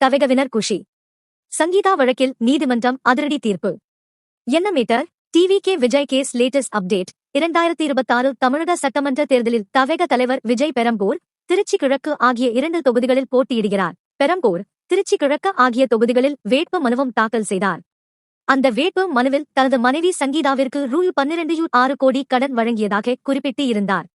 தவகவினர் குஷி. சங்கீதா வழக்கில் நீதிமன்றம் அதிரடி தீர்ப்பு. என்ன meter? TVK Vijay case latest update. 2026 தமிழக சட்டமன்ற தேர்தலில் தவக தலைவர் விஜய் பெரம்பூர், திருச்சி கிழக்கு ஆகிய 2 தொகுதிகளில் போட்டியிடுகிறார். பெரம்பூர், திருச்சி கிழக்கு ஆகிய தொகுதிகளில் வேட்பு மனுவும் தாக்கல் செய்தார். அந்த வேட்பு மனுவில் தனது மனைவி சங்கீதாவிற்கு ரூ.12.6 கோடி கடன் வழங்கியதாக குறிப்பிட்டு இருந்தார்.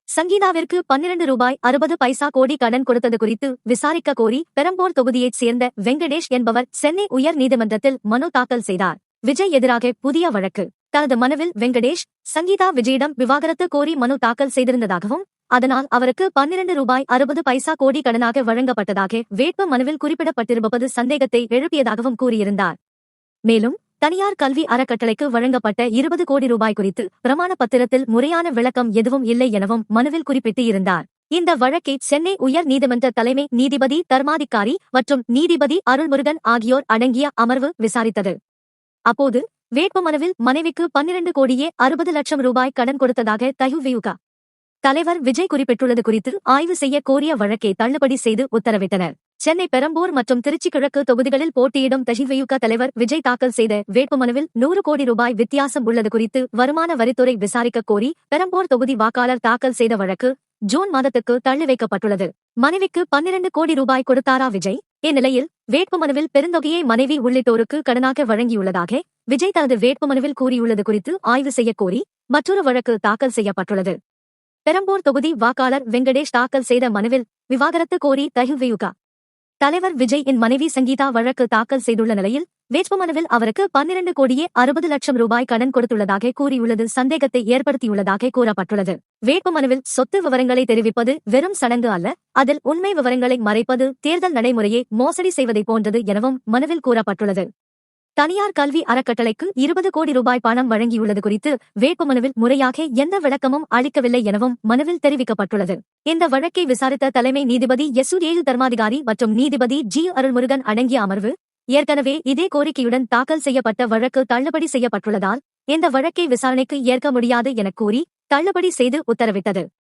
சங்கீதாவிற்கு ₹12.60 கோடி கடன் கொடுத்தது குறித்து விசாரிக்க கோரி பெரம்பூர் தொகுதியைச் சேர்ந்த வெங்கடேஷ் என்பவர் சென்னை உயர் நீதிமன்றத்தில் மனு தாக்கல் செய்தார். விஜய் எதிராக புதிய வழக்கு. தனது மனுவில் வெங்கடேஷ், சங்கீதா விஜயிடம் விவாகரத்து கோரி மனு தாக்கல் செய்திருந்ததாகவும், அதனால் அவருக்கு ₹12.60 கோடி கடனாக வழங்கப்பட்டதாக வேட்பு மனுவில் குறிப்பிடப்பட்டிருப்பது சந்தேகத்தை எழுப்பியதாகவும் கூறியிருந்தார். மேலும், தனியார் கல்வி அறக்கட்டளைக்கு வழங்கப்பட்ட ₹20 கோடி குறித்து பிரமாண பத்திரத்தில் முறையான விளக்கம் எதுவும் இல்லை எனவும் மனுவில் குறிப்பிட்டு இருந்தார். இந்த வழக்கை சென்னை உயர் நீதிமன்ற தலைமை நீதிபதி தர்மாதிகாரி மற்றும் நீதிபதி அருள்முருகன் ஆகியோர் அடங்கிய அமர்வு விசாரித்தது. அப்போது, வேட்புமனுவில் மனைவிக்கு ₹12.60 கடன் கொடுத்ததாக தயுவியுக தலைவர் விஜய் குறிப்பிட்டுள்ளது குறித்து ஆய்வு செய்ய கோரிய வழக்கை தள்ளுபடி செய்து உத்தரவிட்டனர். சென்னை பெரம்பூர் மற்றும் திருச்சி கிழக்கு தொகுதிகளில் போட்டியிடும் தயுவியுக தலைவர் விஜய் தாக்கல் செய்த வேட்புமனுவில் ₹100 கோடி வித்தியாசம் உள்ளது குறித்து வருமான வரித்துறை விசாரிக்க கோரி பெரம்பூர் தொகுதி வாக்காளர் தாக்கல் செய்த வழக்கு ஜூன் மாதத்துக்கு தள்ளி வைக்கப்பட்டுள்ளது. மனைவிக்கு ₹12 கோடி கொடுத்தாரா விஜய்? இந்நிலையில், வேட்புமனுவில் பெருந்தொகையை மனைவி உள்ளிட்டோருக்கு கடனாக வழங்கியுள்ளதாக விஜய் தனது வேட்புமனுவில் கூறியுள்ளது குறித்து ஆய்வு செய்ய கோரி மற்றொரு வழக்கு தாக்கல் செய்யப்பட்டுள்ளது. பெரம்பூர் தொகுதி வாக்காளர் வெங்கடேஷ் தாக்கல் செய்த மனுவில் விவாகரத்து கோரி தயுவியுக தலைவர் விஜய் இன் மனைவி சங்கீதா வழக்கு தாக்கல் செய்துள்ள நிலையில், வேட்புமனுவில் அவருக்கு ₹12.60 கடன் கொடுத்துள்ளதாக கூறியுள்ளது சந்தேகத்தை ஏற்படுத்தியுள்ளதாக கூறப்பட்டுள்ளது. வேட்புமனுவில் சொத்து விவரங்களை தெரிவிப்பது வெறும் சடங்கு அல்ல, அதில் உண்மை விவரங்களை மறைப்பது தேர்தல் நடைமுறையை மோசடி செய்வதை போன்றது எனவும் மனுவில் கூறப்பட்டுள்ளது. தனியார் கல்வி அறக்கட்டளைக்கு ₹20 கோடி பணம் வழங்கியுள்ளது குறித்து வேட்புமனுவில் முறையாக எந்த விளக்கமும் அளிக்கவில்லை எனவும் மனுவில் தெரிவிக்கப்பட்டுள்ளது. இந்த வழக்கை விசாரித்த தலைமை நீதிபதி எஸ்.ஏ. தர்மாதிகாரி மற்றும் நீதிபதி ஜி. அருள்முருகன் அடங்கிய அமர்வு, ஏற்கனவே இதே கோரிக்கையுடன் தாக்கல் செய்யப்பட்ட வழக்கு தள்ளுபடி செய்யப்பட்டுள்ளதால் இந்த வழக்கை விசாரணைக்கு ஏற்க முடியாது எனக் கூறி தள்ளுபடி செய்து உத்தரவிட்டது.